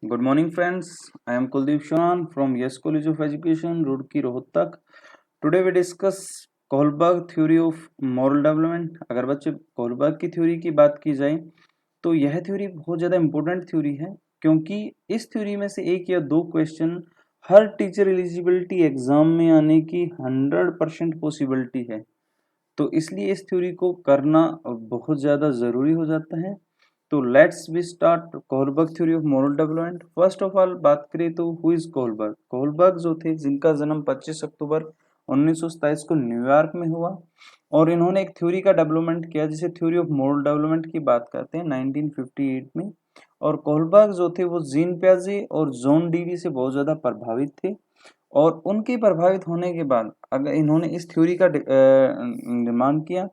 Good morning, friends. I am Kuldeep Shawan from Yes College of Education, Roorkee, Rohtak. Today we discuss Kohlberg theory of moral development. अगर बच्चे Kohlberg की theory की बात की जाए तो यह थ्योरी बहुत ज़्यादा इंपॉर्टेंट थ्योरी है, क्योंकि इस थ्योरी में से एक या दो क्वेश्चन हर टीचर एलिजिबिलिटी एग्जाम में आने की 100% पॉसिबिलिटी है। तो इसलिए इस थ्योरी को करना बहुत ज़्यादा ज़रूरी हो जाता है। तो let's we start Kohlberg theory of moral development. First of all बात करें तो हु इज कोहलबर्ग। कोहलबर्ग जो थे, जिनका जन्म 25 अक्टूबर 1927 को न्यूयॉर्क में हुआ, और इन्होंने एक थ्योरी का डेवलपमेंट किया जिसे थ्योरी ऑफ मॉरल डेवलपमेंट की बात करते हैं 1958 में। और कोहलबर्ग जो थे वो जीन पियाजे और जॉन डीवी से बहुत ज़्यादा प्रभावित थे, और उनके प्रभावित होने के बाद अगर इन्होंने इस थ्योरी का निर्माण किया।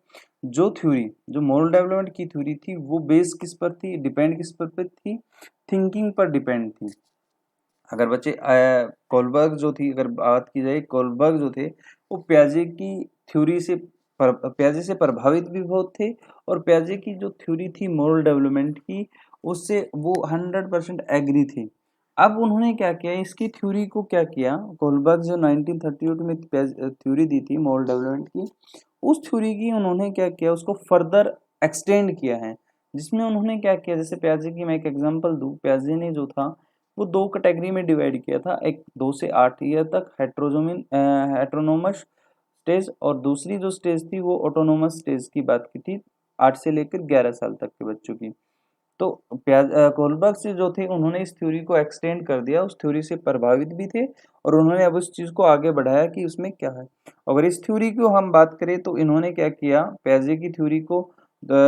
जो मॉरल डेवलपमेंट की थ्योरी थी वो बेस किस पर थी, डिपेंड किस पर थी, थिंकिंग पर डिपेंड थी। अगर बच्चे कोलबर्ग जो थी, अगर बात की जाए, कोलबर्ग जो थे वो प्याजे की थ्योरी से प्याजे से प्रभावित भी बहुत थे, और प्याजे की जो थ्योरी थी मॉरल डेवलपमेंट की, उससे वो 100% एग्री थे। अब उन्होंने क्या किया, इसकी थ्योरी को क्या किया, कोलबर्ग जो 1938 में थ्योरी दी थी मॉरल डेवलपमेंट की, उस थ्योरी की उन्होंने क्या किया, उसको फर्दर एक्सटेंड किया है। जिसमें उन्होंने क्या किया, जैसे प्याजे की मैं एक एग्जांपल दूं, प्याजे ने जो था वो दो कैटेगरी में डिवाइड किया था। एक 2 से 8 ईयर तक हेट्रोनोमस स्टेज, और दूसरी जो स्टेज थी वो ऑटोनोमस स्टेज की बात की थी, 8 से लेकर 11 साल तक के बच्चों की। तो कोलबर्ग से जो थे उन्होंने इस थ्योरी को एक्सटेंड कर दिया, उस थ्योरी से प्रभावित भी थे, और उन्होंने अब उस चीज को आगे बढ़ाया कि उसमें क्या है। अगर इस थ्योरी को हम बात करें तो इन्होंने क्या किया, प्याजे की थ्योरी को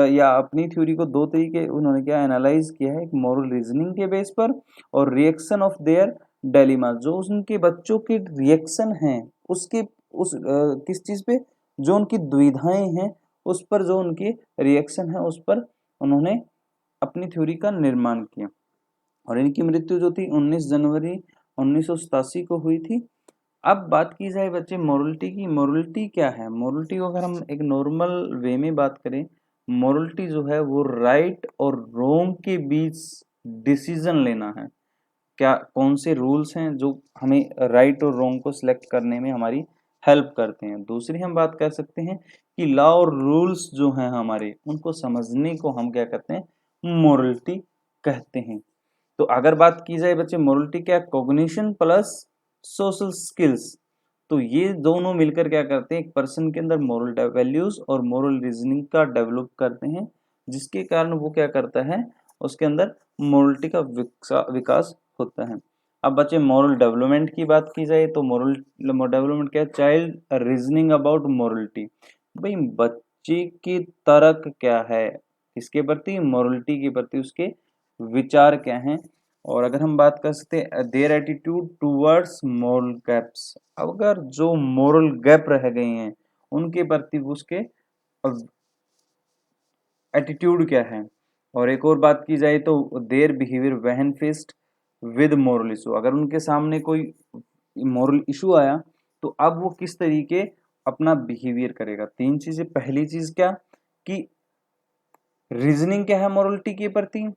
या अपनी थ्योरी को दो तरीके उन्होंने क्या एनालाइज किया है, एक मॉरल रीजनिंग के बेस पर, और रिएक्शन ऑफ देयर डेलिमा, जो उनके बच्चों के रिएक्शन हैं उसके किस चीज पे, जो उनकी दुविधाएं हैं उस पर, जो उनके रिएक्शन है उस पर उन्होंने अपनी थ्योरी का निर्माण किया। और इनकी मृत्यु जो थी 19 जनवरी 1987 को हुई थी। अब बात की जाए बच्चे मोरलिटी की, मोरलिटी क्या है। मोरलिटी को अगर हम एक नॉर्मल वे में बात करें, मोरलिटी जो है वो राइट और रोंग के बीच डिसीजन लेना है। क्या कौन से रूल्स हैं जो हमें राइट और रोंग को सिलेक्ट करने में हमारी हेल्प करते हैं। दूसरी हम बात कर सकते हैं कि लॉ और रूल्स जो हैं हमारे, उनको समझने को हम क्या कहते हैं, मोरलिटी कहते हैं। तो अगर बात की जाए बच्चे मोरलिटी क्या, कॉग्निशन प्लस सोशल स्किल्स, तो ये दोनों मिलकर क्या करते हैं, एक पर्सन के अंदर मोरल वैल्यूज और मोरल रीजनिंग का डेवलप करते हैं, जिसके कारण वो क्या करता है, उसके अंदर मोरलिटी का विकास होता है। अब बच्चे मॉरल डेवलपमेंट की बात की जाए तो मॉरल डेवलपमेंट क्या है, चाइल्ड रीजनिंग अबाउट मोरलिटी। भाई बच्चे की तर्क क्या है, किसके प्रति, मोरलिटी के प्रति उसके विचार क्या हैं। और अगर हम बात कर सकते हैं their attitude towards moral gaps, अगर जो मोरल गैप रह गए हैं उनके प्रति उसके एटीट्यूड क्या है। और एक और बात की जाए तो their behaviour when faced with moral issue, अगर उनके सामने कोई मोरल इशू आया तो अब वो किस तरीके अपना बिहेवियर करेगा। तीन चीजें, पहली चीज क्या कि रीजनिंग क्या है मोरलिटी के प्रति,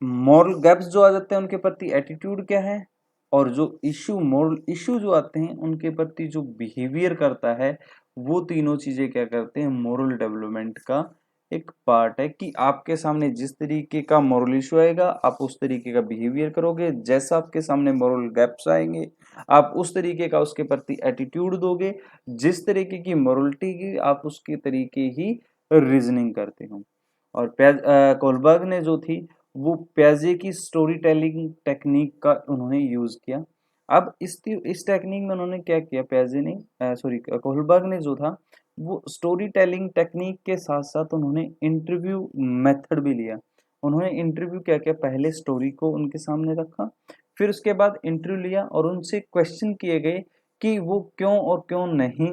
मॉरल गैप्स जो आ जाते हैं उनके प्रति एटीट्यूड क्या है, और जो इशू मॉरल इशू जो आते हैं उनके प्रति जो बिहेवियर करता है, वो तीनों चीजें क्या करते हैं, मॉरल डेवलपमेंट का एक पार्ट है। कि आपके सामने जिस तरीके का मॉरल इशू आएगा आप उस तरीके का बिहेवियर करोगे, जैसा आपके सामने मॉरल गैप्स आएंगे आप उस तरीके का उसके प्रति एटीट्यूड दोगे, जिस तरीके की मॉरलिटी की आप उसके तरीके ही रीजनिंग करते हो। और कोलबर्ग ने जो थी वो प्याजे की स्टोरी टेलिंग टेक्निक का उन्होंने यूज किया। अब इस टेक्निक में उन्होंने क्या किया, प्याजे ने सॉरी कोहलबर्ग ने जो था वो स्टोरी टेलिंग टेक्निक के साथ साथ उन्होंने इंटरव्यू मेथड भी लिया। उन्होंने इंटरव्यू क्या किया, पहले स्टोरी को उनके सामने रखा, फिर उसके बाद इंटरव्यू लिया और उनसे क्वेश्चन किए गए कि वो क्यों और क्यों नहीं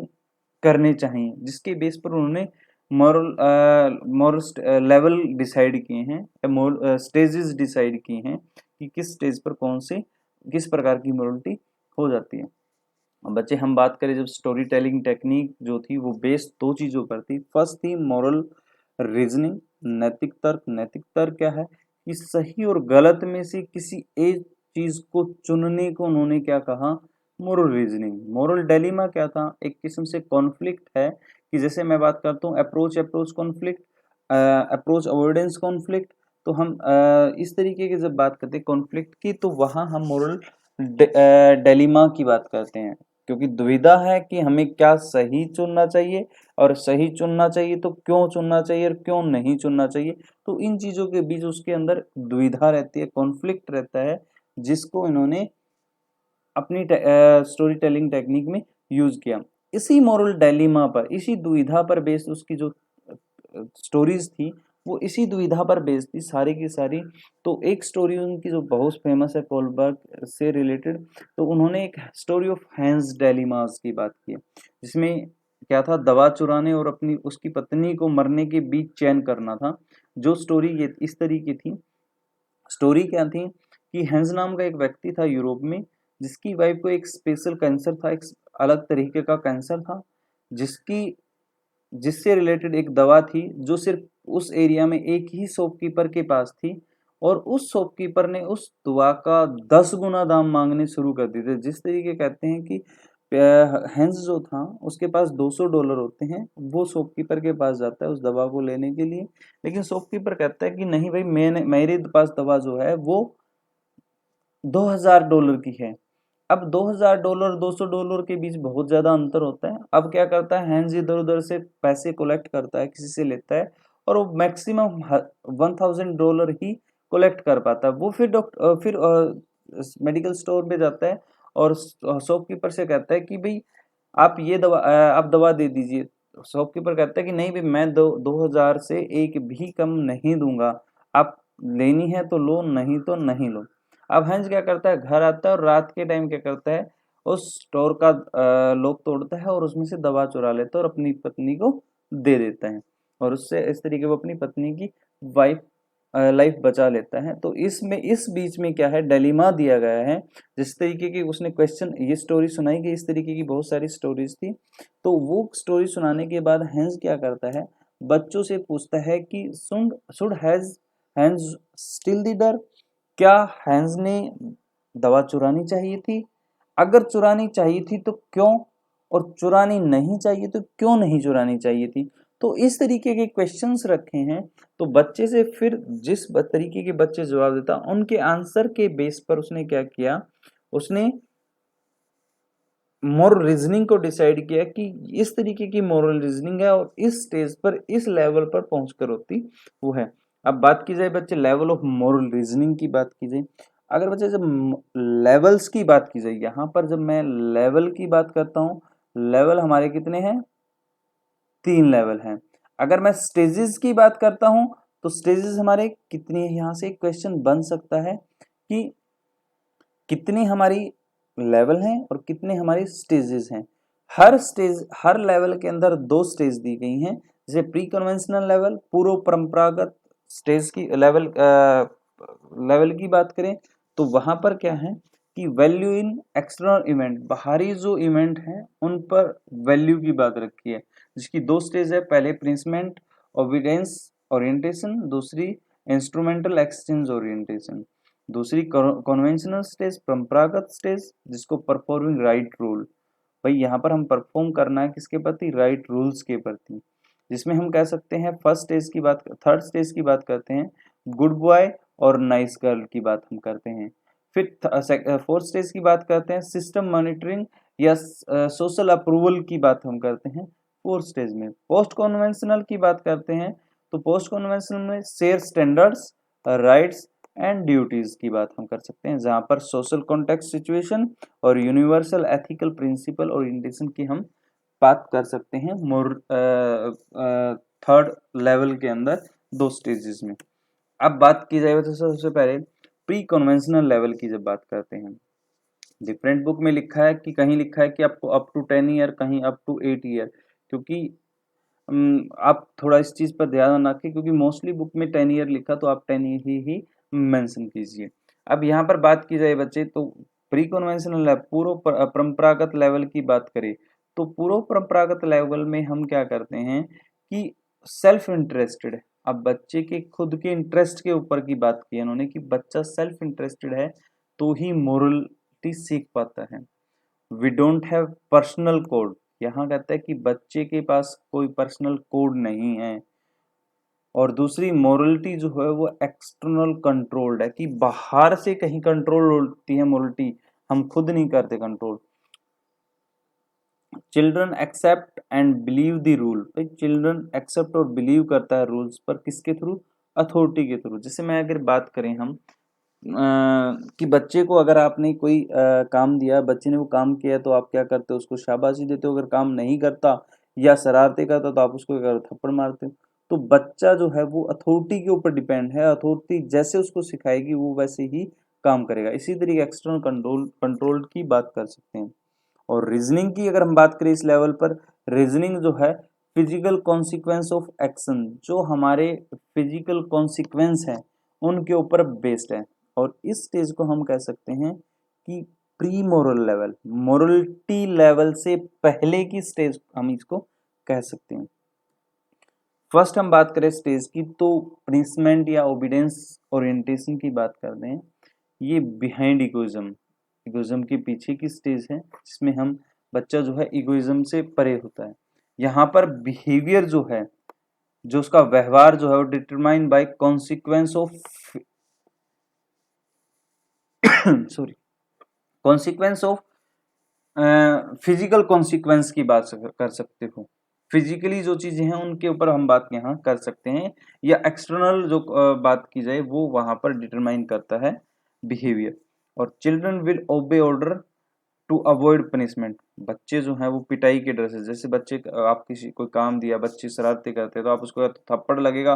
करने चाहिए, जिसके बेस पर उन्होंने मॉरल लेवल डिसाइड किए हैं, मोरल स्टेजेस डिसाइड किए हैं कि किस स्टेज पर कौन से किस प्रकार की मोरलिटी हो जाती है। अब बच्चे हम बात करें, जब स्टोरी टेलिंग टेक्निक जो थी वो बेस्ड दो चीजों पर थी। फर्स्ट थी मॉरल रीजनिंग, नैतिक तर्क। नैतिक तर्क क्या है कि सही और गलत में से किसी एक चीज को चुनने को उन्होंने क्या कहा, मोरल रीजनिंग। मोरल डेलिमा क्या था, एक किस्म से कॉन्फ्लिक्ट है कि जैसे मैं बात करता हूँ approach approach conflict, approach avoidance conflict, तो हम इस तरीके की जब बात करते हैं कॉन्फ्लिक्ट की तो वहां हम मोरल डेलिमा की बात करते हैं, क्योंकि दुविधा है कि हमें क्या सही चुनना चाहिए और सही चुनना चाहिए तो क्यों चुनना चाहिए और क्यों नहीं चुनना चाहिए। तो इन चीजों के बीच उसके अंदर दुविधा रहती है, कॉन्फ्लिक्ट रहता है, जिसको इन्होंने अपनी स्टोरी टेलिंग टेक्निक में यूज किया। इसी मोरल डायलेमा पर, इसी दुविधा पर बेस्ड उसकी जो स्टोरीज थी वो इसी दुविधा पर बेस्ड थी सारी की सारी। तो एक स्टोरी उनकी जो बहुत फेमस है कोलबर्ग से रिलेटेड, तो उन्होंने एक स्टोरी ऑफ हैंस डेलिमास की बात की है, जिसमें क्या था, दवा चुराने और अपनी उसकी पत्नी को मरने के बीच चयन करना था। जो स्टोरी ये इस तरीके थी, स्टोरी क्या थी कि हेंज नाम का एक व्यक्ति था यूरोप में, जिसकी वाइफ को एक स्पेशल कैंसर था, एक अलग तरीके का कैंसर था, जिसकी जिससे रिलेटेड एक दवा थी जो सिर्फ उस एरिया में एक ही शॉपकीपर के पास थी, और उस शॉपकीपर ने उस दवा का 10 गुना दाम मांगने शुरू कर दिए थे। जिस तरीके कहते हैं कि हेंस जो था उसके पास $200 होते हैं, वो शॉपकीपर के पास जाता है उस दवा को लेने के लिए, लेकिन शॉपकीपर कहता है कि नहीं भाई, मैंने मेरे पास दवा जो है वो $2000 की है। अब $2000 $200 के बीच बहुत ज्यादा अंतर होता है। अब क्या करता है, हैंस इधर उधर से पैसे कलेक्ट करता है, किसी से लेता है, और वो मैक्सिमम $1000 ही कलेक्ट कर पाता है। वो फिर मेडिकल स्टोर पे जाता है और शॉपकीपर से कहता है कि भाई आप ये दवा आप दवा दे दीजिए। शॉपकीपर कहता है कि नहीं भाई, मैं 2000 से एक भी कम नहीं दूंगा, आप लेनी है तो लो, नहीं तो नहीं लो। अब हंस क्या करता है, घर आता है और रात के टाइम क्या करता है, उस स्टोर का लॉक तोड़ता है और उसमें से दवा चुरा लेता है और अपनी पत्नी को दे देता है, और उससे इस तरीके वो अपनी पत्नी की वाइफ लाइफ बचा लेता है। तो इसमें इस बीच में क्या है, डिलेमा दिया गया है। जिस तरीके की उसने क्वेश्चन, ये स्टोरी सुनाई गई, इस तरीके की बहुत सारी स्टोरीज थी। तो वो स्टोरी सुनाने के बाद हैंस क्या करता है, बच्चों से पूछता है कि should has Heinz steal the डर, क्या हैंस ने दवा चुरानी चाहिए थी, अगर चुरानी चाहिए थी तो क्यों, और चुरानी नहीं चाहिए तो क्यों नहीं चुरानी चाहिए थी। तो इस तरीके के क्वेश्चंस रखे हैं। तो बच्चे से फिर जिस तरीके के बच्चे जवाब देता उनके आंसर के बेस पर उसने क्या किया, उसने मोरल रीजनिंग को डिसाइड किया कि इस तरीके की मोरल रीजनिंग है और इस स्टेज पर इस लेवल पर पहुंचकर होती वो है। अब बात की जाए बच्चे लेवल ऑफ मोरल रीजनिंग की बात की जाए, अगर बच्चे जब लेवल्स की बात की जाए, यहाँ पर जब मैं लेवल की बात करता हूँ, लेवल हमारे कितने हैं, 3 लेवल हैं। अगर मैं स्टेजेस की बात करता हूँ तो स्टेजेस हमारे कितने, यहाँ से एक क्वेश्चन बन सकता है कि कितनी हमारी लेवल हैं और कितने हमारी स्टेजेस हैं। हर स्टेज, हर लेवल के अंदर 2 स्टेज दी गई हैं। जैसे प्री कन्वेंशनल लेवल, पूर्व परंपरागत स्टेज की लेवल की बात करें तो वहां पर क्या है कि वैल्यू इन एक्सटर्नल इवेंट, बाहरी जो इवेंट हैं उन पर वैल्यू की बात रखी है, जिसकी 2 स्टेज है। पहले प्रिंसमेंट ओबिडेंस ओरिएंटेशन, दूसरी इंस्ट्रूमेंटल एक्सचेंज ओरिएंटेशन। दूसरी कन्वेंशनल स्टेज, परंपरागत स्टेज, जिसको परफॉर्मिंग राइट रूल, भाई यहाँ पर हम परफॉर्म करना है किसके प्रति, राइट रूल्स के प्रति। जिसमें हम कह सकते हैं फर्स्ट स्टेज की बात, थर्ड स्टेज की बात करते हैं, गुड बॉय और नाइस गर्ल की बात हम करते हैं। फिर फोर्थ स्टेज की बात करते हैं, सिस्टम मॉनिटरिंग या सोशल अप्रूवल की बात हम करते हैं फोर्थ स्टेज में। पोस्ट कन्वेंशनल की बात करते हैं तो पोस्ट कन्वेंशनल में share standards, rights and duties की बात हम कर सकते हैं, जहां पर सोशल कॉन्टेक्स्ट सिचुएशन और यूनिवर्सल एथिकल प्रिंसिपल ओरिएंटेशन की हम बात कर सकते हैं मोर थर्ड लेवल के अंदर 2 स्टेजेस में। अब बात की जाए तो सबसे पहले प्री कन्वेंशनल लेवल की जब बात करते हैं, डिफरेंट बुक में लिखा है कि कहीं लिखा है कि आपको अप टू 10 ईयर, कहीं अप टू 8 ईयर, क्योंकि आप थोड़ा इस चीज पर ध्यान रखें क्योंकि मोस्टली बुक में 10 ईयर लिखा तो आप 10 ईयर ही मेंशन कीजिए। अब यहाँ पर बात की जाए बच्चे तो प्री कन्वेंशनल पूर्व परंपरागत लेवल की बात करें तो पूर्व परंपरागत लेवल में हम क्या करते हैं कि सेल्फ इंटरेस्टेड अब बच्चे के खुद के इंटरेस्ट के ऊपर की बात की है उन्होंने कि बच्चा सेल्फ इंटरेस्टेड है तो ही मोरलिटी सीख पाता है। We don't have personal code, यहाँ कहता है कि बच्चे के पास कोई पर्सनल कोड नहीं है। और दूसरी मोरलिटी जो है वो एक्सटर्नल कंट्रोल्ड है, कि बाहर से कहीं कंट्रोल होती है मोरलिटी, हम खुद नहीं करते control. Children accept and believe the rule, भाई चिल्ड्रन एक्सेप्ट और बिलीव करता है रूल्स पर, किसके थ्रू? अथॉरिटी के थ्रू। जैसे मैं अगर बात करें हम कि बच्चे को अगर आपने कोई काम दिया, बच्चे ने वो काम किया तो आप क्या करते हो? उसको शाबाशी देते हो। अगर काम नहीं करता या शरारतें करता तो आप उसको क्या थप्पड़ मारते हो। तो बच्चा जो है वो अथॉरिटी के ऊपर डिपेंड है, अथॉरिटी जैसे उसको सिखाएगी वो वैसे ही काम करेगा। इसी तरीके एक्सटर्नल कंट्रोल की बात कर सकते हैं। और रीजनिंग की अगर हम बात करें इस लेवल पर, रीजनिंग जो है फिजिकल कॉन्सिक्वेंस ऑफ एक्शन, जो हमारे फिजिकल कॉन्सिक्वेंस हैं उनके ऊपर बेस्ड है। और इस स्टेज को हम कह सकते हैं कि pre moral level, morality level से पहले की स्टेज हम इसको कह सकते हैं। फर्स्ट हम बात करें स्टेज की तो पनिशमेंट या ओबीडियंस ओरिएंटेशन की बात करते हैं। ये बिहाइंड इगोइज्म, इगोइज्म के पीछे की स्टेज है जिसमें हम बच्चा जो है इगोइज्म से परे होता है। यहाँ पर बिहेवियर जो है, जो उसका व्यवहार जो है वो determine by consequence of sorry consequence of physical consequence की बात कर सकते हो। फिजिकली जो चीजें हैं उनके ऊपर हम बात यहाँ कर सकते हैं, या एक्सटर्नल जो बात की जाए वो वहां पर डिटरमाइन करता है बिहेवियर। और children will obey order to avoid punishment, बच्चे जो हैं वो पिटाई के डर से, जैसे बच्चे आप किसी कोई काम दिया, बच्चे शरारतें करते हैं तो आप उसको थप्पड़ लगेगा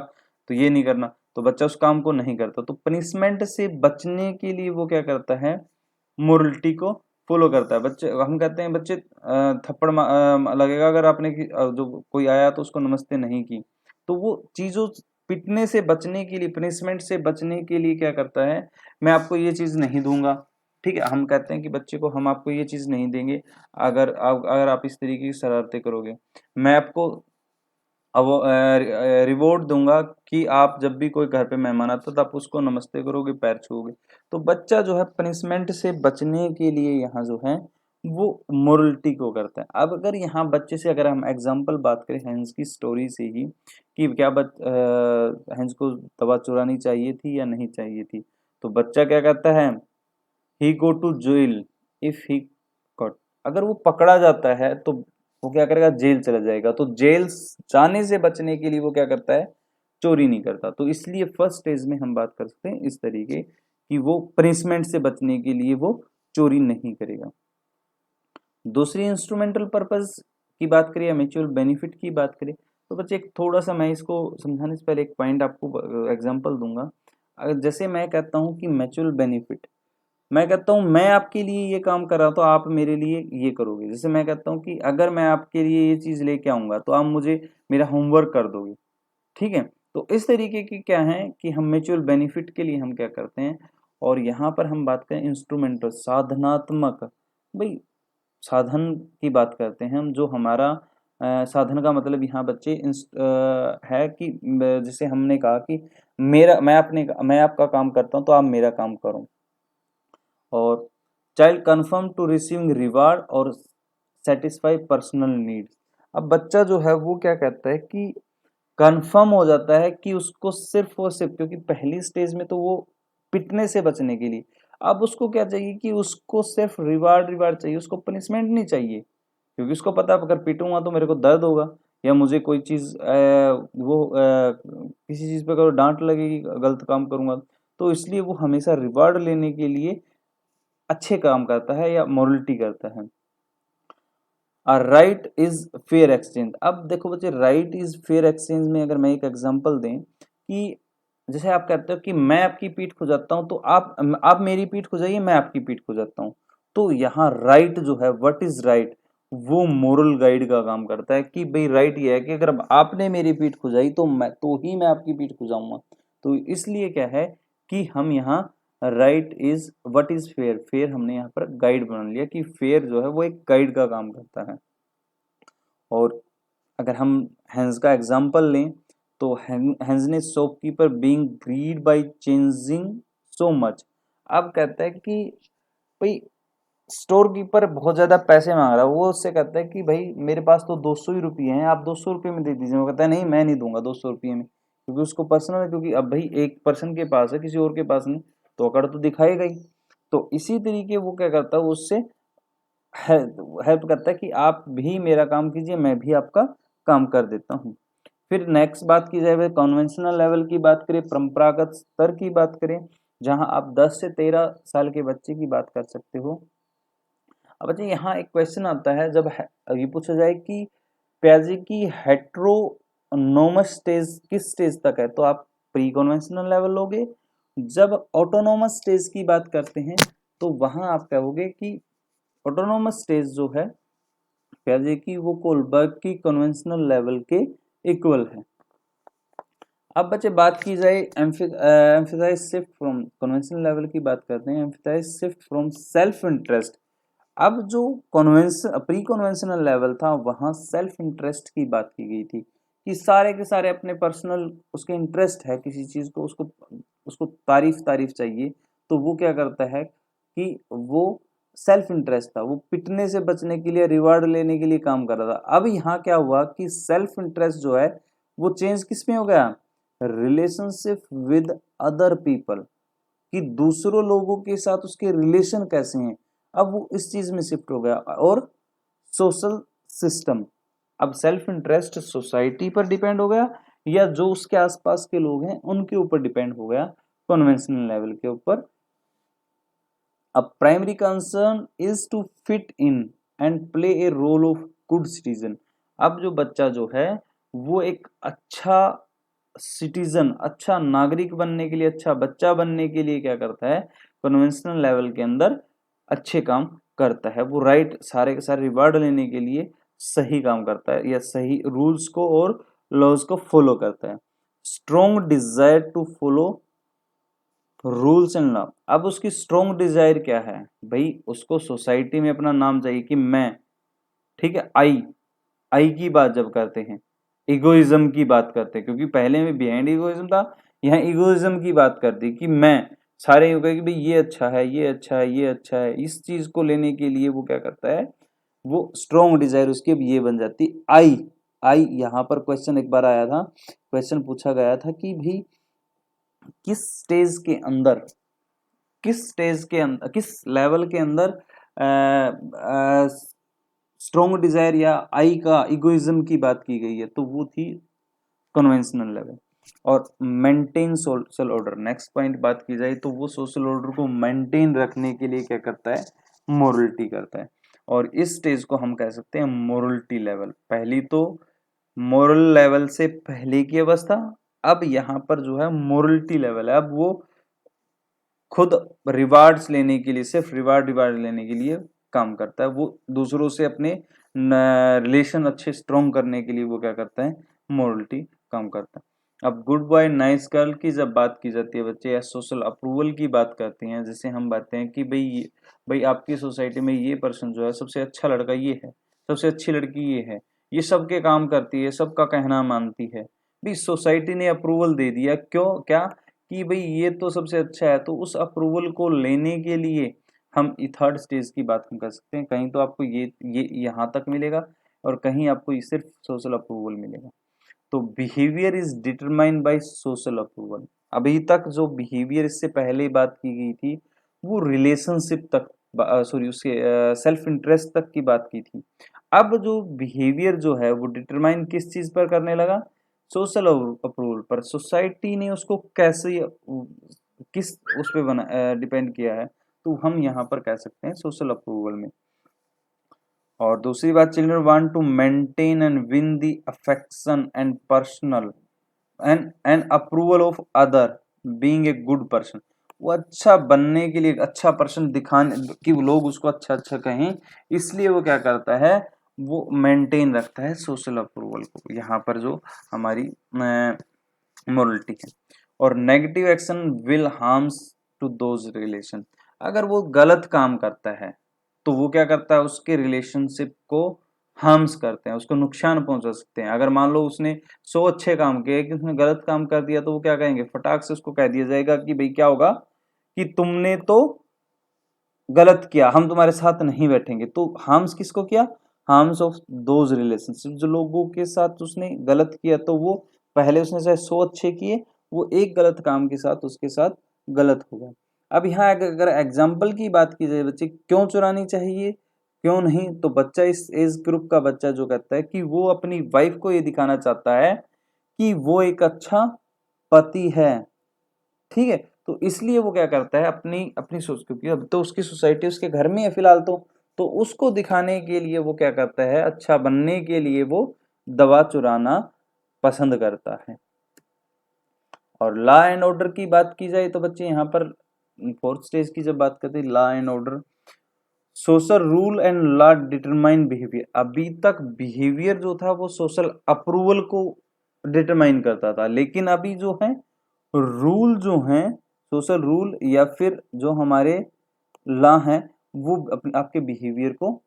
तो ये नहीं करना, तो बच्चा उस काम को नहीं करता। तो पनिशमेंट से बचने के लिए वो क्या करता है? मोरलिटी को फॉलो करता है। बच्चे, हम कहते हैं बच्चे थप्पड़ लगेगा अगर आपने जो कोई आया तो उसको नमस्ते नहीं की, तो वो चीजों पिटने से बचने के लिए, पनिशमेंट से बचने के लिए क्या करता है? मैं आपको ये चीज नहीं दूंगा, ठीक है, हम कहते हैं कि बच्चे को हम आपको ये चीज नहीं देंगे अगर आप इस तरीके की शरारतें करोगे। मैं आपको अब रिवॉर्ड दूंगा कि आप जब भी कोई घर पे मेहमान आता तो आप उसको नमस्ते करोगे, पैर छूओगे। तो बच्चा जो है पनिशमेंट से बचने के लिए यहाँ जो है वो मोरलिटी को करता है। अब अगर यहाँ बच्चे से अगर हम एग्जांपल बात करें हैंस की स्टोरी से ही, कि क्या हैंस को दवा चुरानी चाहिए थी या नहीं चाहिए थी, तो बच्चा क्या करता है? He go to jail if he caught, अगर वो पकड़ा जाता है तो वो क्या करेगा? जेल चला जाएगा। तो जेल जाने से बचने के लिए वो क्या करता है? चोरी नहीं करता। तो इसलिए फर्स्ट स्टेज में हम बात कर सकते हैं इस तरीके कि वो पनिशमेंट से बचने के लिए वो चोरी नहीं करेगा। दूसरी इंस्ट्रूमेंटल पर्पस की बात करें या म्यूचुअल बेनिफिट की बात करें, तो बच्चे एक थोड़ा सा मैं इसको समझाने से पहले एक पॉइंट आपको एग्जांपल दूंगा। जैसे मैं कहता हूँ कि म्यूचुअल बेनिफिट, मैं कहता हूँ मैं आपके लिए ये काम कर रहा हूँ तो आप मेरे लिए ये करोगे। जैसे मैं कहता हूँ कि अगर मैं आपके लिए ये चीज लेके आऊंगा तो आप मुझे मेरा होमवर्क कर दोगे, ठीक है। तो इस तरीके की क्या है कि हम म्यूचुअल बेनिफिट के लिए हम क्या करते हैं। और यहाँ पर हम बात करें इंस्ट्रूमेंटल, साधनात्मक, भाई साधन की बात करते हैं हम, जो हमारा साधन का मतलब यहाँ बच्चे है कि जैसे हमने कहा कि मैं आपका काम करता हूँ तो आप मेरा काम करो। और child confirm to receiving reward और सेटिस्फाई पर्सनल नीड्स, अब बच्चा जो है वो क्या कहता है कि कंफर्म हो जाता है कि उसको सिर्फ और सिर्फ, क्योंकि पहली स्टेज में तो वो पिटने से बचने के लिए, अब उसको क्या चाहिए कि उसको सिर्फ रिवार्ड रिवार्ड चाहिए, उसको पनिशमेंट नहीं चाहिए। क्योंकि उसको पता है अगर पीटूंगा तो मेरे को दर्द होगा, या मुझे कोई चीज किसी चीज पे अगर डांट लगेगी गलत काम करूंगा, तो इसलिए वो हमेशा रिवार्ड लेने के लिए अच्छे काम करता है या मोरलिटी करता है। राइट इज फेयर एक्सचेंज, अब देखो बच्चे राइट इज फेयर एक्सचेंज में अगर मैं एक एग्जांपल दें कि जैसे आप कहते हो कि मैं आपकी पीठ खुजाता हूं तो आप मेरी पीठ खुजाइए, मैं आपकी पीठ खुजाता हूं। तो यहाँ राइट जो है, व्हाट इज राइट, वो मोरल गाइड का काम करता है कि भाई राइट ये है कि अगर आपने मेरी पीठ खुजाई तो मैं आपकी पीठ खुजाऊंगा। तो इसलिए क्या है कि हम यहाँ right is what is fair, fair हमने यहाँ पर गाइड बना लिया कि फेयर जो है वो एक गाइड का काम करता है। और अगर हम हैंस का एग्जाम्पल लें तो हेंजने shopkeeper being greed by changing so much. अब कहता है कि भाई स्टोर कीपर बहुत ज्यादा पैसे मांग रहा है, वो उससे कहता है कि भाई मेरे पास तो 200 ही रुपये हैं, आप 200 रुपये में दे दीजिए। वो कहता है नहीं, मैं नहीं दूंगा 200 रुपये में, क्योंकि उसको पर्सनल है, क्योंकि अब भाई एक पर्सन के पास है, किसी और के पास नहीं, तो अकड़ तो दिखाएगा ही। तो इसी तरीके वो क्या करता है, वो उससे हेल्प करता है कि आप भी मेरा काम कीजिए, मैं भी आपका काम कर देता हूँ। फिर नेक्स्ट बात की जाए कॉन्वेंशनल लेवल की बात करें, परंपरागत स्तर की बात करें, जहां आप 10 से 13 साल के बच्चे की बात कर सकते हो। अब बच्चे यहाँ एक क्वेश्चन आता है, जब ये पूछा जाए कि प्याजे की हेट्रोनोमस स्टेज किस स्टेज तक है, तो आप प्री कन्वेंशनल लेवल लोगे। जब ऑटोनोमस स्टेज की बात करते हैं तो वहां आप कहोगे कि ऑटोनोमस स्टेज जो है प्याजे की, वो कोलबर्ग की कन्वेंशनल लेवल के इक्वल है। अब बच्चे बात की जाए emphasize shift from conventional level की बात करते हैं, emphasize shift from self interest. अब जो कन्वेंशन प्री कन्वेंशनल लेवल था वहां सेल्फ इंटरेस्ट की बात की गई थी कि सारे के सारे अपने पर्सनल उसके इंटरेस्ट है किसी चीज को, उसको उसको तारीफ चाहिए, तो वो क्या करता है कि वो सेल्फ इंटरेस्ट था, वो पिटने से बचने के लिए, रिवार्ड लेने के लिए काम कर रहा था। अब यहाँ क्या हुआ कि सेल्फ इंटरेस्ट जो है वो चेंज किस में हो गया, रिलेशनशिप विद अदर पीपल, कि दूसरों लोगों के साथ उसके रिलेशन कैसे हैं, अब वो इस चीज में शिफ्ट हो गया। और सोशल सिस्टम, अब सेल्फ इंटरेस्ट सोसाइटी पर डिपेंड हो गया या जो उसके आसपास के लोग हैं उनके ऊपर डिपेंड हो गया, कन्वेंशनल लेवल के ऊपर। अब primary concern is to fit in and play a role of good citizen. अब जो बच्चा जो है वो एक अच्छा सिटीजन, अच्छा नागरिक बनने के लिए, अच्छा बच्चा बनने के लिए क्या करता है, कन्वेंशनल लेवल के अंदर अच्छे काम करता है। वो राइट सारे के सारे रिवार्ड लेने के लिए सही काम करता है या सही रूल्स को और लॉज को फॉलो करता है। Strong desire to follow rules and law. अब उसकी स्ट्रॉन्ग डिजायर क्या है भाई, उसको सोसाइटी में अपना नाम चाहिए कि मैं, ठीक है, आई की बात जब करते हैं, इगोइज्म की बात करते हैं, क्योंकि पहले में बिहाइंड इगोइज्म था, यहाँ इगोइज्म की बात करती कि मैं, सारे यूं कहे कि भाई ये अच्छा है, ये अच्छा है, ये अच्छा है, इस चीज को लेने के लिए वो क्या करता है, वो स्ट्रॉन्ग डिजायर उसकी अब ये बन जाती आई। यहाँ पर क्वेश्चन एक बार आया था, क्वेश्चन पूछा गया था कि भाई किस स्टेज के अंदर, किस लेवल के अंदर स्ट्रॉन्ग डिजायर या आई का इगोइज्म की बात की गई है, तो वो थी कन्वेंशनल लेवल। और maintain social order, next point बात की जाए तो वो सोशल ऑर्डर को मेंटेन रखने के लिए क्या करता है, मोरलिटी करता है। और इस स्टेज को हम कह सकते हैं मोरलिटी लेवल। पहली तो मोरल लेवल से पहले की अवस्था, अब यहाँ पर जो है मोरलिटी लेवल है। अब वो खुद रिवार्ड्स लेने के लिए, सिर्फ रिवार्ड लेने के लिए काम करता है। वो दूसरों से अपने रिलेशन अच्छे स्ट्रॉन्ग करने के लिए वो क्या करता है, मोरलिटी काम करता है। अब गुड बॉय नाइस गर्ल की जब बात की जाती है बच्चे, या सोशल अप्रूवल की बात करते हैं, जैसे हम बातें हैं कि भाई आपकी सोसाइटी में ये पर्सन जो है, सबसे अच्छा लड़का ये है, सबसे अच्छी लड़की ये सबके काम करती है, सबका कहना मानती है, भाई सोसाइटी ने अप्रूवल दे दिया, क्यों, क्या कि भाई ये तो सबसे अच्छा है, तो उस अप्रूवल को लेने के लिए हम थर्ड स्टेज की बात हम कर सकते हैं। कहीं तो आपको ये यहाँ तक मिलेगा और कहीं आपको ये सिर्फ सोशल अप्रूवल मिलेगा। तो behaviour is determined by social approval. अभी तक जो बिहेवियर इससे पहले बात की गई थी वो रिलेशनशिप तक, सॉरी उसके सेल्फ इंटरेस्ट तक की बात की थी। अब जो बिहेवियर जो है वो डिटरमाइन किस चीज पर करने लगा, सोशल अप्रूवल पर। सोसाइटी ने उसको कैसे किस उस पे बना डिपेंड किया है, तो हम यहाँ पर कह सकते हैं सोशल अप्रूवल में। और दूसरी बात, children want to maintain and win the affection and personal and approval of other being a good person. वो अच्छा बनने के लिए, अच्छा पर्सन दिखाने कि लोग उसको अच्छा अच्छा कहें, इसलिए वो क्या करता है, वो मेंटेन रखता है सोशल अप्रूवल को। यहाँ पर जो हमारी मोरलिटी है। और negative action will harms to those relation. अगर वो गलत काम करता है तो वो क्या करता है, उसके रिलेशनशिप को हार्म्स करते हैं, उसको नुकसान पहुंचा सकते हैं। अगर मान लो उसने 100 अच्छे काम किए कि उसने गलत काम कर दिया, तो वो क्या कहेंगे, फटाक से उसको कह दिया जाएगा कि भाई क्या होगा कि तुमने तो गलत किया, हम तुम्हारे साथ नहीं बैठेंगे। तो हार्म्स किसको किया, हार्म्स ऑफ दोज रिलेशनशिप, जो लोगों के साथ उसने गलत किया, तो वो पहले उसने चाहे 100 अच्छे किए, वो एक गलत काम के साथ उसके साथ गलत होगा। अब यहाँ अगर एग्जाम्पल की बात की जाए बच्चे, क्यों चुरानी चाहिए क्यों नहीं, तो बच्चा इस एज ग्रुप का बच्चा जो कहता है कि वो अपनी वाइफ को ये दिखाना चाहता है कि वो एक अच्छा पति है, ठीक है। तो इसलिए वो क्या करता है, अपनी अपनी सोच, क्योंकि अब तो उसकी सोसाइटी उसके घर में है फिलहाल, तो उसको दिखाने के लिए वो क्या करता है, अच्छा बनने के लिए वो दवा चुराना पसंद करता है। और लॉ एंड ऑर्डर की बात की जाए तो बच्चे यहाँ पर फोर्थ स्टेज की जब बात करते हैं, law and order, social rule and law determine behaviour. अभी तक बिहेवियर जो था वो सोशल अप्रूवल को डिटरमाइन करता था, लेकिन अभी जो है रूल जो है, सोशल रूल या फिर जो हमारे लॉ हैं, वो आपके बिहेवियर को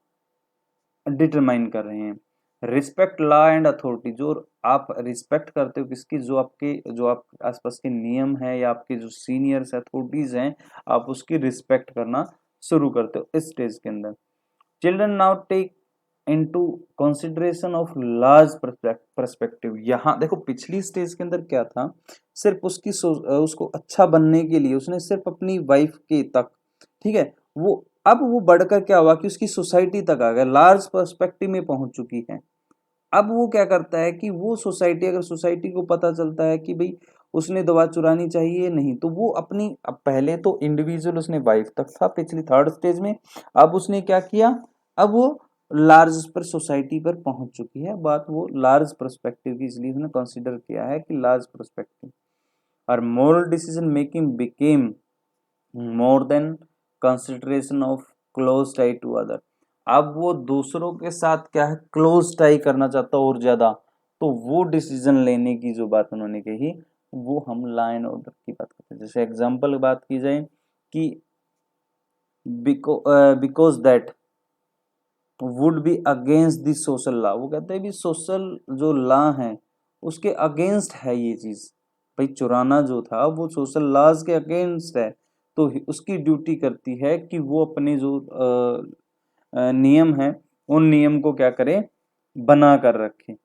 डिटरमाइन कर रहे हैं। रिस्पेक्ट लॉ एंड अथॉरिटी, जो आप रिस्पेक्ट करते हो किसकी, जो आप आसपास के नियम है या आपके जो सीनियर्स अथॉरिटीज हैं, आप उसकी रिस्पेक्ट करना शुरू करते हो इस स्टेज के अंदर। Children now take into consideration of large perspective. यहाँ देखो पिछली स्टेज के अंदर क्या था, सिर्फ उसको अच्छा बनने के लिए उसने सिर्फ अपनी वाइफ के तक, ठीक है, वो अब वो बढ़कर क्या हुआ कि उसकी सोसाइटी तक आ गया, लार्ज पर्सपेक्टिव में पहुंच चुकी है। अब वो क्या करता है कि वो सोसाइटी, अगर सोसाइटी को पता चलता है कि भाई उसने दवा चुरानी चाहिए नहीं, तो वो अपनी, अब पहले तो इंडिविजुअल उसने वाइफ तक था पिछली थर्ड स्टेज में, अब उसने क्या किया, अब वो लार्ज पर सोसाइटी पर पहुंच चुकी है बात, वो लार्ज पर्सपेक्टिव की, इसलिए उसने कंसिडर किया है कि लार्ज पर्सपेक्टिव। और moral decision making became more than consideration of close tie to other. अब वो दूसरों के साथ क्या है, क्लोज टाई करना चाहता और ज्यादा, तो वो डिसीजन लेने की जो बात उन्होंने कही, वो हम लॉ एंड ऑर्डर की बात करते हैं। जैसे एग्जांपल बात की जाए कि because that would be against the social law, वो कहते हैं भी सोशल जो लॉ है उसके अगेंस्ट है ये चीज, भाई चुराना जो था वो सोशल लॉज के अगेंस्ट है, तो उसकी ड्यूटी करती है कि वो अपने जो नियम है उन नियम को क्या करे, बना कर रखे।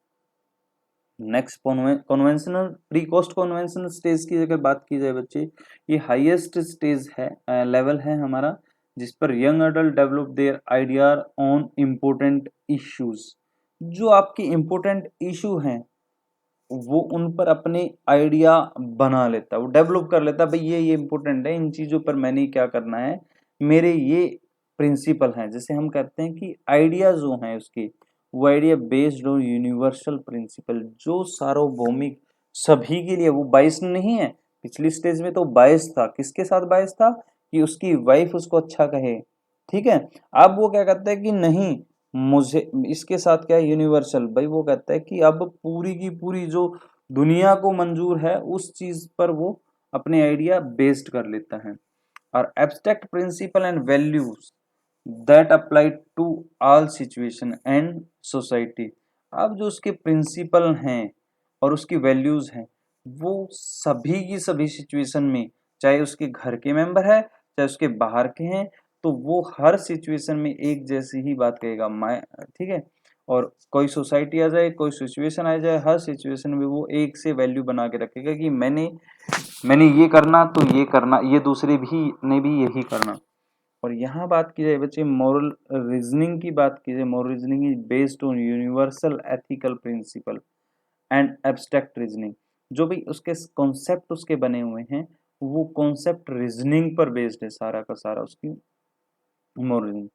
Next conventional pre cost conventional stage की अगर बात की जाए बच्चे, ये हाईएस्ट स्टेज है, लेवल है हमारा, जिस पर young adult develop their idea on important issues. जो आपकी इम्पोर्टेंट इशू हैं वो उन पर अपने आइडिया बना लेता है, वो डेवलप कर लेता है, भाई ये इम्पोर्टेंट है, इन चीजों पर मैंने क्या करना है, मेरे ये प्रिंसिपल हैं। जैसे हम कहते हैं कि आइडिया जो हैं उसके, वो idea based on universal principle, जो सार्वभौमिक सभी के लिए, वो बाइस नहीं है। पिछली स्टेज में तो बाइस था, किसके साथ बाइस था, कि उसकी वाइफ उसको अच्छा कहे, ठीक है। अब वो क्या कहता है कि नहीं, मुझे इसके साथ क्या है, यूनिवर्सल, भाई वो कहता है कि अब पूरी की पूरी जो दुनिया को मंजूर है उस चीज पर वो अपने आइडिया बेस्ड कर लेता है। और abstract principle and values that apply to all situation and society. अब जो उसके प्रिंसिपल हैं और उसकी वैल्यूज हैं, वो सभी की सभी सिचुएशन में, चाहे उसके घर के मेंबर है चाहे उसके बाहर के हैं, तो वो हर सिचुएशन में एक जैसी ही बात कहेगा, मैं, ठीक है। और कोई सोसाइटी आ जाए, कोई सिचुएशन आ जाए, हर सिचुएशन में वो एक से वैल्यू बना के रखेगा कि मैंने ये करना तो ये करना, ये दूसरे भी ने भी यही करना। और यहाँ बात की जाए बच्चे मोरल रीजनिंग की बात की जाए, moral reasoning is based on universal ethical principle and abstract reasoning. जो भी उसके कॉन्सेप्ट उसके बने हुए हैं, वो कॉन्सेप्ट रीजनिंग पर बेस्ड है सारा का सारा उसकी मोरल रीजनिंग।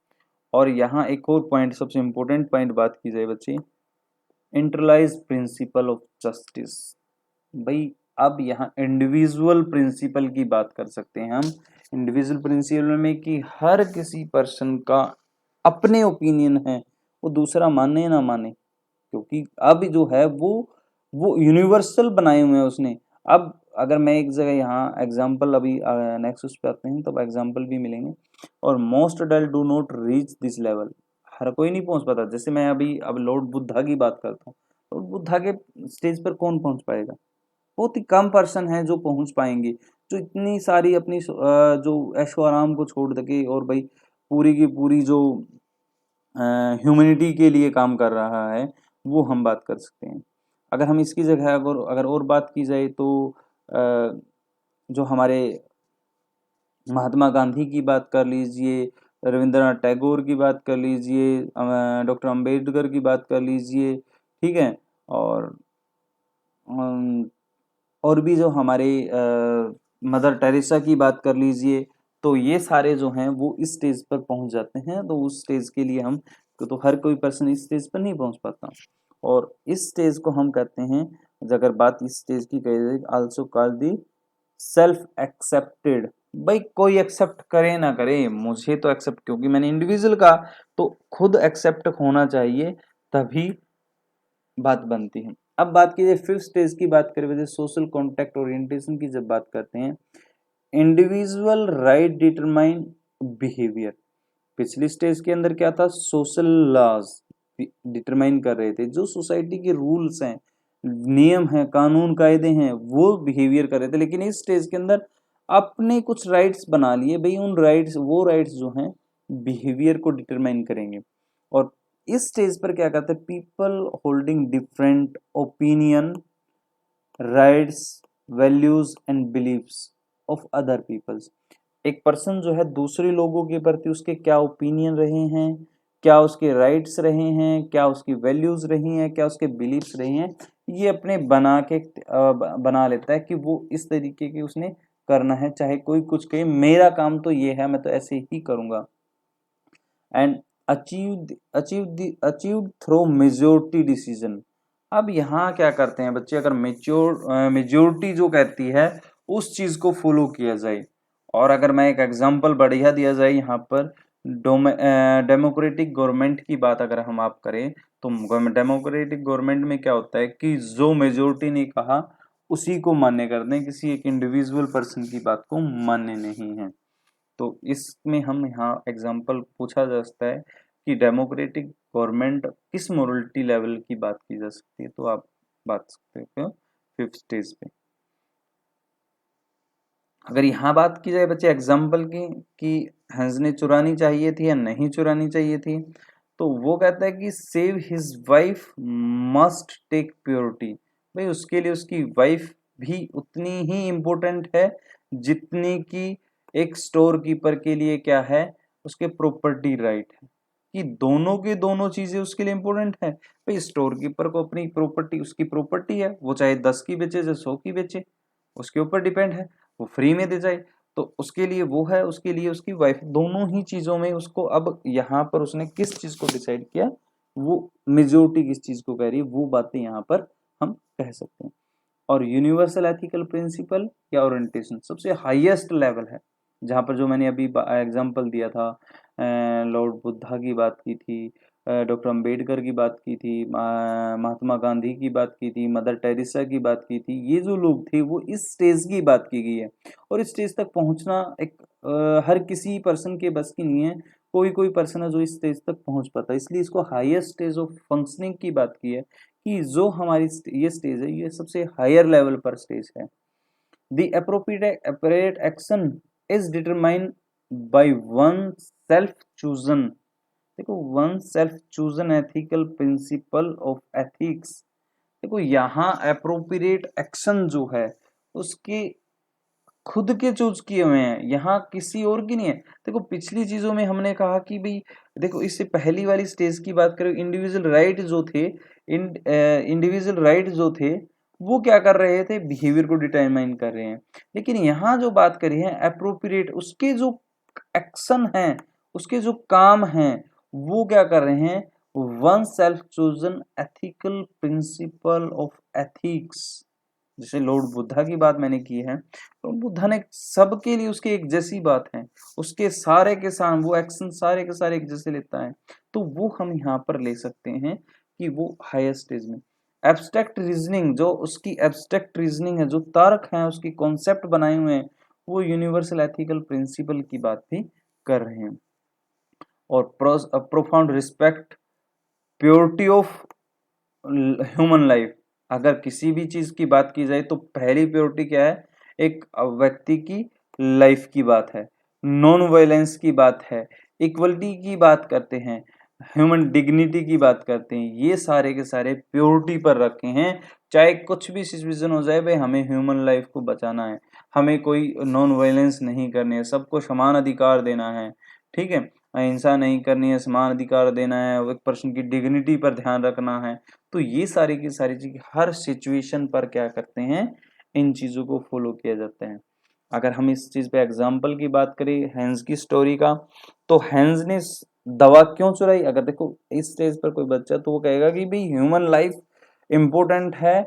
और यहाँ एक और पॉइंट, सबसे इंपॉर्टेंट पॉइंट बात की जाए बच्चे, इंटरलाइज प्रिंसिपल ऑफ जस्टिस। भाई अब यहाँ इंडिविजुअल प्रिंसिपल की बात कर सकते हैं हम, इंडिविजुअल प्रिंसिपल में कि हर किसी पर्सन का अपने ओपिनियन है, वो दूसरा माने ना माने, क्योंकि अब जो है वो यूनिवर्सल बनाए हुए हैं उसने। अब अगर मैं एक जगह यहाँ एग्जांपल, अभी नेक्स्ट उस पे आते हैं तब एग्जांपल भी मिलेंगे। और most adult do not reach this level, हर कोई नहीं पहुंच पाता। जैसे मैं अभी अब लॉर्ड बुद्धा की बात करता हूँ, लॉर्ड बुद्धा के स्टेज पर कौन पहुंच पाएगा? बहुत ही कम पर्सन है जो पहुंच पाएंगे, जो इतनी सारी अपनी जो ऐशो आराम को छोड़ सके और भाई पूरी की पूरी जो ह्यूमैनिटी के लिए काम कर रहा है, वो हम बात कर सकते हैं। अगर हम इसकी जगह अगर और बात की जाए तो जो हमारे महात्मा गांधी की बात कर लीजिए, रविंद्रनाथ टैगोर की बात कर लीजिए, डॉक्टर अंबेडकर की बात कर लीजिए, ठीक है। और अम, और भी जो हमारे मदर टेरेसा की बात कर लीजिए, तो ये सारे जो हैं वो इस स्टेज पर पहुंच जाते हैं। तो उस स्टेज के लिए हम तो हर कोई पर्सन इस स्टेज पर नहीं पहुंच पाता, और इस स्टेज को हम कहते हैं, अगर बात इस स्टेज की कही जाए, also called the self accepted. भाई कोई एक्सेप्ट करे ना करे, मुझे तो एक्सेप्ट, क्योंकि मैंने इंडिविजुअल का, तो खुद एक्सेप्ट होना चाहिए, तभी बात बनती है। अब बात कीजिए फिफ्थ स्टेज की, बात करें वजह सोशल कॉन्टैक्ट ओरिएंटेशन की जब बात करते हैं, इंडिविजुअल राइट डिटरमाइन बिहेवियर। पिछली स्टेज के अंदर क्या था? सोशल लॉज डिटरमाइन कर रहे थे, जो सोसाइटी के रूल्स हैं, नियम हैं, कानून कायदे हैं, वो बिहेवियर कर रहे थे। लेकिन इस स्टेज के अंदर अपने कुछ राइट्स बना लिए, भाई उन राइट्स, वो राइट्स जो हैं बिहेवियर को डिटरमाइन करेंगे। और इस स्टेज पर क्या कहते हैं? People holding different opinion, rights, values and beliefs of other peoples. एक पर्सन जो है दूसरे लोगों के प्रति उसके क्या ओपिनियन रहे हैं, क्या उसके राइट्स रहे हैं, क्या उसकी वैल्यूज रही हैं, क्या उसके बिलीव्स रहे हैं, ये अपने बना लेता है कि वो इस तरीके के उसने करना है, चाहे कोई कुछ कहे, मेरा काम तो ये है, मैं तो ऐसे ही करूंगा। And achieve through majority decision. अब यहाँ क्या करते हैं बच्चे, अगर मेजोरिटी जो कहती है उस चीज को फॉलो किया जाए। और अगर मैं एक एग्जांपल बढ़िया दिया जाए यहाँ पर, डेमोक्रेटिक गवर्नमेंट की बात अगर हम आप करें, तो डेमोक्रेटिक गवर्नमेंट में क्या होता है कि जो मेजोरिटी ने कहा उसी को मान्य करते हैं, किसी एक इंडिविजुअल पर्सन की बात को मान्य नहीं है। तो इसमें हम यहाँ एग्जाम्पल पूछा जा सकता है कि डेमोक्रेटिक गवर्नमेंट किस मोरलिटी लेवल की बात की जा सकती है, तो आप बात सकते हो फिफ्थ स्टेज पे। अगर यहाँ बात की जाए बच्चे एग्जाम्पल की कि हंस ने चुरानी चाहिए थी या नहीं चुरानी चाहिए थी, तो वो कहता है कि save his wife must take purity. भाई उसके लिए उसकी वाइफ भी उतनी ही इम्पोर्टेंट है जितनी कि एक स्टोर कीपर के लिए क्या है, उसके प्रॉपर्टी राइट है, कि दोनों के दोनों चीजें उसके लिए इम्पोर्टेंट है। भाई स्टोर कीपर को अपनी प्रॉपर्टी, उसकी प्रॉपर्टी है, वो चाहे 10 की बेचे चाहे 100 की बेचे, उसके ऊपर डिपेंड है, वो फ्री में दे जाए, तो उसके लिए वो है, उसके लिए उसकी वाइफ, दोनों ही चीजों में उसको। अब यहाँ पर उसने किस चीज को डिसाइड किया, वो मेजोरिटी किस चीज को कह रही है, वो बातें यहाँ पर हम कह सकते हैं। और यूनिवर्सल एथिकल प्रिंसिपल या ओरिएंटेशन सबसे हाईएस्ट लेवल है, जहाँ पर जो मैंने अभी एग्जांपल दिया था, लॉर्ड बुद्धा की बात की थी, डॉक्टर अंबेडकर की बात की थी, महात्मा गांधी की बात की थी, मदर टेरेसा की बात की थी, ये जो लोग थे वो इस स्टेज की बात की गई है। और इस स्टेज तक पहुंचना एक हर किसी पर्सन के बस की नहीं है, कोई कोई पर्सन है जो इस स्टेज तक पहुंच पाता है, इसलिए इसको हाईएस्ट स्टेज ऑफ फंक्शनिंग की बात की है, कि जो हमारी ये स्टेज है ये सबसे हायर लेवल पर स्टेज है। The appropriate action is determined by one self chosen, देखो one self chosen ethical principle of ethics. देखो यहाँ अप्रोप्रिएट एक्शन जो है उसके खुद के चूज किए हुए हैं, यहाँ किसी और की नहीं है। देखो पिछली चीजों में हमने कहा कि भाई देखो, इससे पहली वाली स्टेज की बात करें, इंडिविजुअल राइट जो थे, इंडिविजुअल राइट जो थे वो क्या कर रहे थे, बिहेवियर को डिटरमाइन कर रहे हैं। लेकिन यहाँ जो बात करी है अप्रोप्रिएट, उसके जो एक्शन है, उसके जो काम हैं, वो क्या कर रहे हैं, one self chosen ethical principle of ethics. जैसे लॉर्ड बुद्धा की बात मैंने की है, तो बुद्धा ने सबके लिए उसके एक जैसी बात है, उसके सारे के सारे वो एक्शन सारे के सारे एक जैसे लेता है, तो वो हम यहाँ पर ले सकते हैं कि वो हायर स्टेज में। एब्स्ट्रैक्ट रीजनिंग, जो उसकी एब्स्ट्रैक्ट रीजनिंग है, जो तर्क है, उसकी कॉन्सेप्ट बनाए हुए हैं, वो यूनिवर्सल एथिकल प्रिंसिपल की बात भी कर रहे हैं। और profound respect purity of human life. अगर किसी भी चीज की बात की जाए तो पहली प्योरिटी क्या है, एक व्यक्ति की लाइफ की बात है, नॉन वायलेंस की बात है, इक्वलिटी की बात करते हैं, ह्यूमन डिग्निटी की बात करते हैं। ये सारे के सारे प्योरिटी पर रखे हैं। चाहे कुछ भी सिचुएशन हो जाए भाई, हमें ह्यूमन लाइफ को बचाना है, हमें कोई नॉन वायलेंस नहीं करनी है, सबको समान अधिकार देना है, ठीक है, अहिंसा नहीं करनी है, समान अधिकार देना है, एक पर्सन की डिग्निटी पर ध्यान रखना है। तो ये सारी की सारी चीज हर सिचुएशन पर क्या करते हैं, इन चीजों को फॉलो किया जाता है। अगर हम इस चीज पे एग्जाम्पल की बात करें हैंस की स्टोरी का, तो हैंस ने दवा क्यों चुराई? अगर देखो इस स्टेज पर कोई बच्चा तो वो कहेगा कि भाई ह्यूमन लाइफ इंपॉर्टेंट है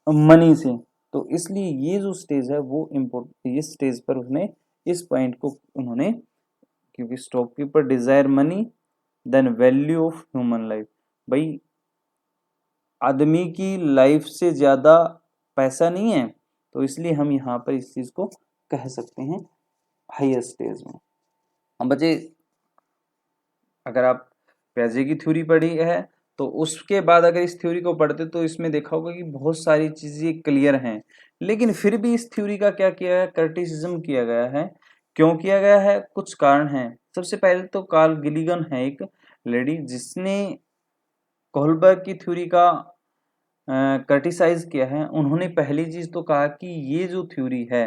मनी से, तो इसलिए ये जो स्टेज है वो इम्पोर्टेंट, इस स्टेज पर उसने इस पॉइंट को उन्होंने, क्योंकि stockkeeper desire money than value of human life. भाई आदमी की लाइफ से ज्यादा पैसा नहीं है, तो इसलिए हम यहाँ पर इस चीज को कह सकते हैं हायर स्टेज में। अब बच्चे अगर आप प्याजे की थ्योरी पढ़ी है तो उसके बाद अगर इस थ्योरी को पढ़ते तो इसमें देखा होगा कि बहुत सारी चीजें क्लियर हैं, लेकिन फिर भी इस थ्योरी का क्या किया है, क्रिटिसिज्म किया गया है। क्यों किया गया है? कुछ कारण हैं। सबसे पहले तो कार्ल गिलिगन है एक लेडी जिसने कोहलबर्ग की थ्योरी का क्रिटिसाइज किया है। उन्होंने पहली चीज तो कहा कि ये जो थ्योरी है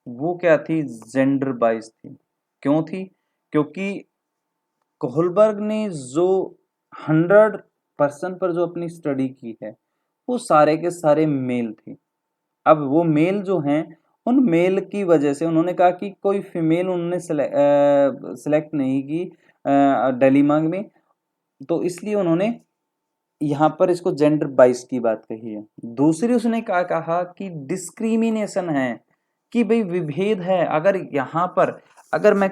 वो क्या थी, जेंडर बाइज थी। क्यों थी? क्योंकि कोहलबर्ग ने जो 100% पर जो अपनी स्टडी की है वो सारे के सारे मेल थे। अब वो मेल जो हैं उन मेल की वजह से उन्होंने कहा कि कोई फीमेल उन्होंने सिलेक्ट नहीं की डेलीमा में, तो इसलिए उन्होंने यहाँ पर इसको जेंडर बाइस की बात कही है। दूसरी उसने क्या कहा कि डिस्क्रिमिनेशन है, कि भाई विभेद है। अगर यहाँ पर अगर मैं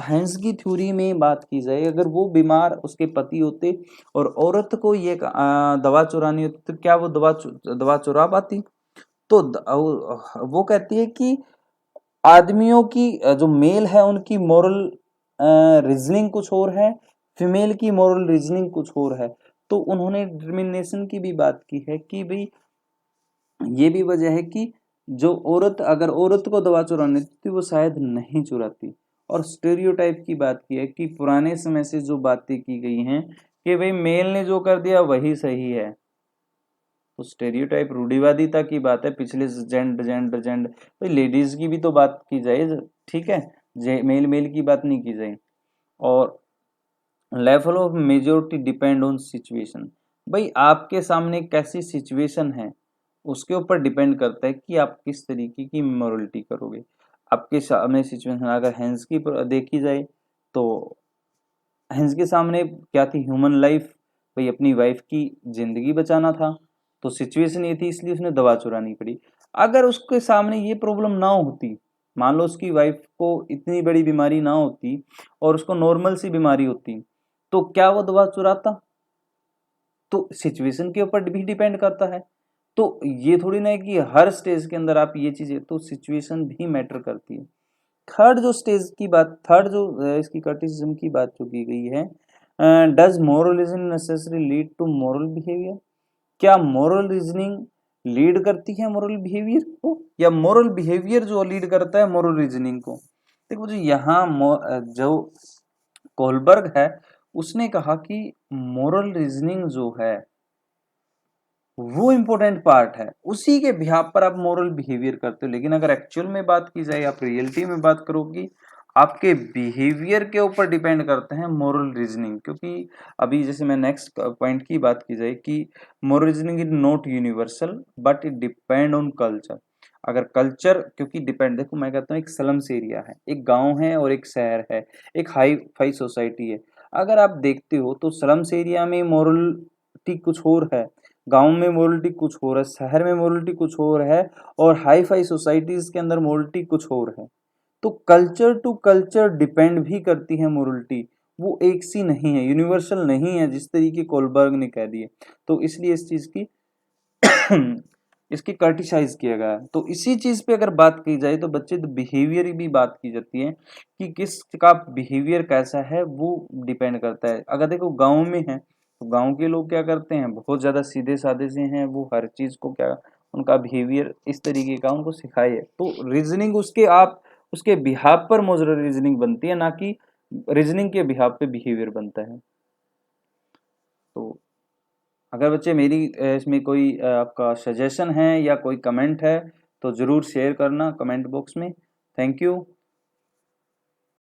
हैंस की थ्योरी में बात की जाए, अगर वो बीमार उसके पति होते और औरत को ये दवा चुरानी होती तो क्या वो दवा चुरा पाती? तो वो कहती है कि आदमियों की जो मेल है उनकी मोरल रीजनिंग कुछ और है, फीमेल की मोरल रीजनिंग कुछ और है। तो उन्होंने डिटर्मिनेशन की भी बात की है कि भाई ये भी वजह है कि जो औरत, अगर औरत को दवा चुरानी थी वो शायद नहीं चुराती। और स्टेरियोटाइप की बात की है कि पुराने समय से जो बातें की गई हैं कि भाई मेल ने जो कर दिया वही सही है, तो स्टेरियोटाइप रूढ़िवादिता की बात है। पिछले जेंडर जेंडर जेंडर भाई लेडीज की भी तो बात की जाए, ठीक है, मेल मेल की बात नहीं की जाए। और level of majority depend on situation. भाई आपके सामने कैसी सिचुएशन है उसके ऊपर डिपेंड करता है कि आप किस तरीके की मोरलिटी करोगे। आपके सामने सिचुएशन अगर हैंस की देखी जाए तो हैंस के सामने क्या थी, ह्यूमन लाइफ, भाई अपनी वाइफ की जिंदगी बचाना था, तो सिचुएशन ये थी इसलिए उसने दवा चुरानी पड़ी। अगर उसके सामने ये प्रॉब्लम ना होती, मान लो उसकी वाइफ को इतनी बड़ी बीमारी ना होती और उसको नॉर्मल सी बीमारी होती, तो क्या वो दवा चुराता? तो सिचुएशन के ऊपर भी डिपेंड करता है। तो ये थोड़ी ना है कि हर स्टेज के अंदर आप ये चीजें, तो सिचुएशन भी मैटर करती है। थर्ड जो स्टेज की बात, थर्ड जो इसकी क्रिटिसिज्म की बात जो की गई है, does moral reasoning necessary lead to moral behaviour? क्या मोरल रीजनिंग लीड करती है मोरल बिहेवियर को, या मोरल बिहेवियर जो लीड करता है मोरल रीजनिंग को? देखो जी यहाँ जो कोलबर्ग है उसने कहा कि मोरल रीजनिंग जो है वो इम्पोर्टेंट पार्ट है, उसी के बिहाफ पर आप मोरल बिहेवियर करते हो। लेकिन अगर एक्चुअल में बात की जाए, आप रियलिटी में बात करोगी, आपके बिहेवियर के ऊपर डिपेंड करते हैं मोरल रीजनिंग। क्योंकि अभी जैसे मैं नेक्स्ट पॉइंट की बात की जाए कि moral reasoning is not universal but it depend on culture. अगर कल्चर, क्योंकि डिपेंड, देखो मैं कहता हूँ एक स्लम्स एरिया है, एक गांव है और एक शहर है, एक हाई फाई सोसाइटी है। अगर आप देखते हो तो स्लम्स एरिया में मोरलिटी कुछ और है, गांव में मोरलिटी कुछ और है, शहर में मोरलिटी कुछ और है, और हाई फाई सोसाइटीज के अंदर मोरलिटी कुछ और है। तो कल्चर टू कल्चर डिपेंड भी करती है मोरलिटी, वो एक सी नहीं है, यूनिवर्सल नहीं है जिस तरीके कोलबर्ग ने कह दिए। तो इसलिए इस चीज की इसकी क्रिटिसाइज किया गया है। तो इसी चीज पे अगर बात की जाए तो बच्चे तो बिहेवियर भी बात की जाती है कि किसका बिहेवियर कैसा है, वो डिपेंड करता है। अगर देखो गाँव में है तो गाँव के लोग क्या करते हैं, बहुत ज्यादा सीधे साधे से हैं, वो हर चीज को क्या, उनका बिहेवियर इस तरीके का उनको सिखाई है। तो रीजनिंग उसके आप उसके बिहाफ पर मॉडल रीजनिंग बनती है, ना कि रीजनिंग के बिहाफ पे बिहेवियर बनता है। तो अगर बच्चे मेरी इसमें कोई आपका सजेशन है या कोई कमेंट है तो ज़रूर शेयर करना कमेंट बॉक्स में। Thank you.